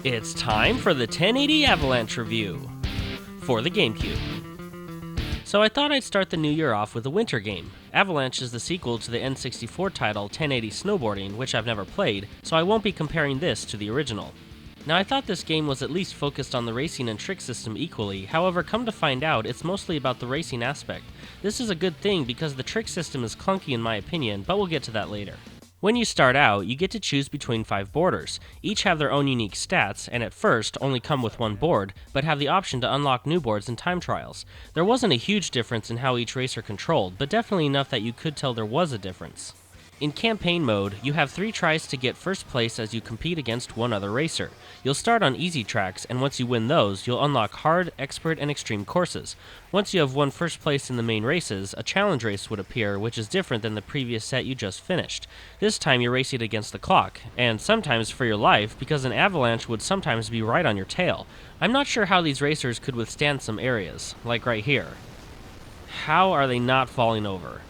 It's time for the 1080 Avalanche review for the Gamecube. So I thought I'd start the new year off with a winter game. Avalanche is the sequel to the N64 title 1080 Snowboarding, which I've never played, so I won't be comparing this to the original. Now I thought this game was at least focused on the racing and trick system equally, however come to find out it's mostly about the racing aspect. This is a good thing because the trick system is clunky in my opinion, but we'll get to that later. When you start out, you get to choose between 5 boarders. Each have their own unique stats, and at first only come with one board, but have the option to unlock new boards in time trials. There wasn't a huge difference in how each racer controlled, but definitely enough that you could tell there was a difference. In campaign mode, you have 3 tries to get first place as you compete against one other racer. You'll start on easy tracks, and once you win those, you'll unlock hard, expert, and extreme courses. Once you have won first place in the main races, a challenge race would appear, which is different than the previous set you just finished. This time you're racing against the clock, and sometimes for your life, because an avalanche would sometimes be right on your tail. I'm not sure how these racers could withstand some areas, like right here. How are they not falling over?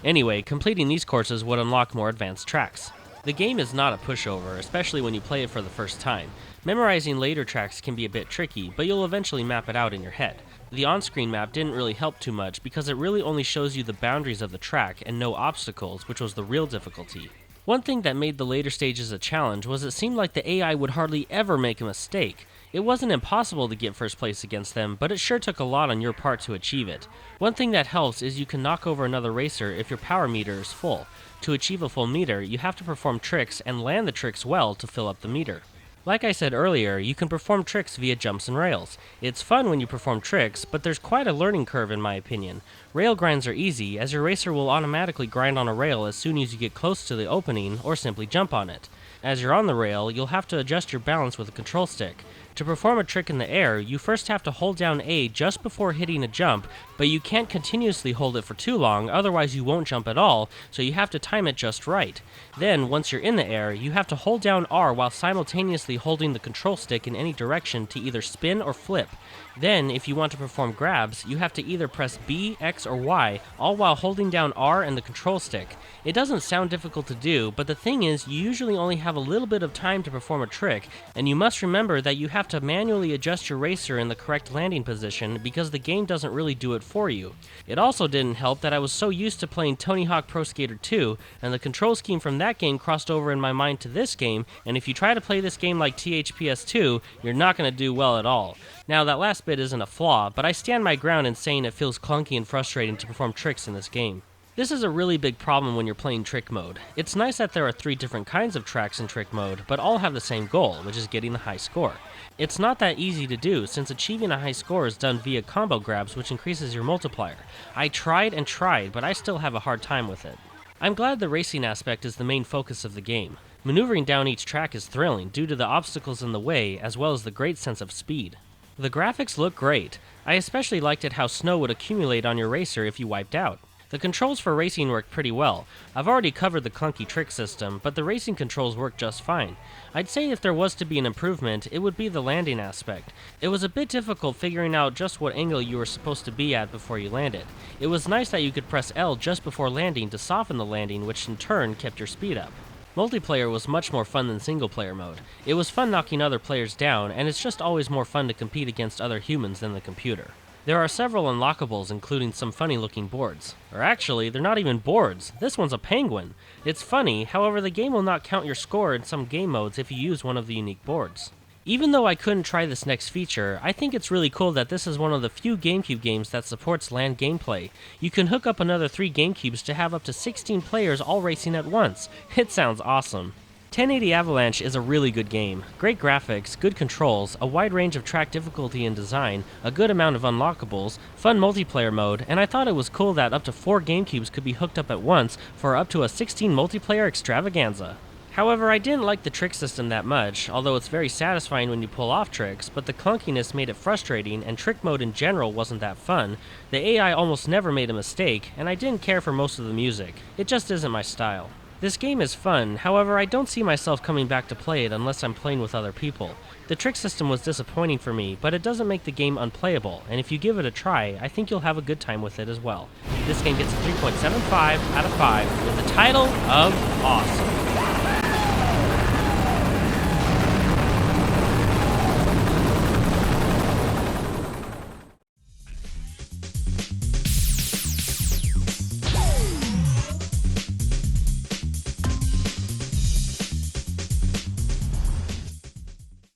Anyway, completing these courses would unlock more advanced tracks. The game is not a pushover, especially when you play it for the first time. Memorizing later tracks can be a bit tricky, but you'll eventually map it out in your head. The on-screen map didn't really help too much because it really only shows you the boundaries of the track and no obstacles, which was the real difficulty. One thing that made the later stages a challenge was it seemed like the AI would hardly ever make a mistake. It wasn't impossible to get first place against them, but it sure took a lot on your part to achieve it. One thing that helps is you can knock over another racer if your power meter is full. To achieve a full meter, you have to perform tricks and land the tricks well to fill up the meter. Like I said earlier, you can perform tricks via jumps and rails. It's fun when you perform tricks, but there's quite a learning curve in my opinion. Rail grinds are easy, as your racer will automatically grind on a rail as soon as you get close to the opening or simply jump on it. As you're on the rail, you'll have to adjust your balance with a control stick. To perform a trick in the air, you first have to hold down A just before hitting a jump, but you can't continuously hold it for too long, otherwise you won't jump at all, so you have to time it just right. Then, once you're in the air, you have to hold down R while simultaneously holding the control stick in any direction to either spin or flip. Then, if you want to perform grabs, you have to either press B, X, or Y, all while holding down R and the control stick. It doesn't sound difficult to do, but the thing is, you usually only have a little bit of time to perform a trick, and you must remember that you have to manually adjust your racer in the correct landing position because the game doesn't really do it for you. It also didn't help that I was so used to playing Tony Hawk Pro Skater 2, and the control scheme from that game crossed over in my mind to this game, and if you try to play this game like THPS 2, you're not going to do well at all. Now, that last bit isn't a flaw, but I stand my ground in saying it feels clunky and frustrating to perform tricks in this game. This is a really big problem when you're playing trick mode. It's nice that there are 3 different kinds of tracks in trick mode, but all have the same goal, which is getting the high score. It's not that easy to do, since achieving a high score is done via combo grabs, which increases your multiplier. I tried and tried, but I still have a hard time with it. I'm glad the racing aspect is the main focus of the game. Maneuvering down each track is thrilling due to the obstacles in the way, as well as the great sense of speed. The graphics look great. I especially liked it how snow would accumulate on your racer if you wiped out. The controls for racing work pretty well. I've already covered the clunky trick system, but the racing controls work just fine. I'd say if there was to be an improvement, it would be the landing aspect. It was a bit difficult figuring out just what angle you were supposed to be at before you landed. It was nice that you could press L just before landing to soften the landing, which in turn kept your speed up. Multiplayer was much more fun than single-player mode. It was fun knocking other players down, and it's just always more fun to compete against other humans than the computer. There are several unlockables, including some funny-looking boards. Or actually, they're not even boards. This one's a penguin. It's funny, however the game will not count your score in some game modes if you use one of the unique boards. Even though I couldn't try this next feature, I think it's really cool that this is one of the few GameCube games that supports LAN gameplay. You can hook up another 3 GameCubes to have up to 16 players all racing at once. It sounds awesome. 1080 Avalanche is a really good game. Great graphics, good controls, a wide range of track difficulty and design, a good amount of unlockables, fun multiplayer mode, and I thought it was cool that up to 4 GameCubes could be hooked up at once for up to a 16 multiplayer extravaganza. However, I didn't like the trick system that much, although it's very satisfying when you pull off tricks, but the clunkiness made it frustrating and trick mode in general wasn't that fun. The AI almost never made a mistake, and I didn't care for most of the music. It just isn't my style. This game is fun, however I don't see myself coming back to play it unless I'm playing with other people. The trick system was disappointing for me, but it doesn't make the game unplayable, and if you give it a try, I think you'll have a good time with it as well. This game gets a 3.75 out of 5 with the title of Awesome.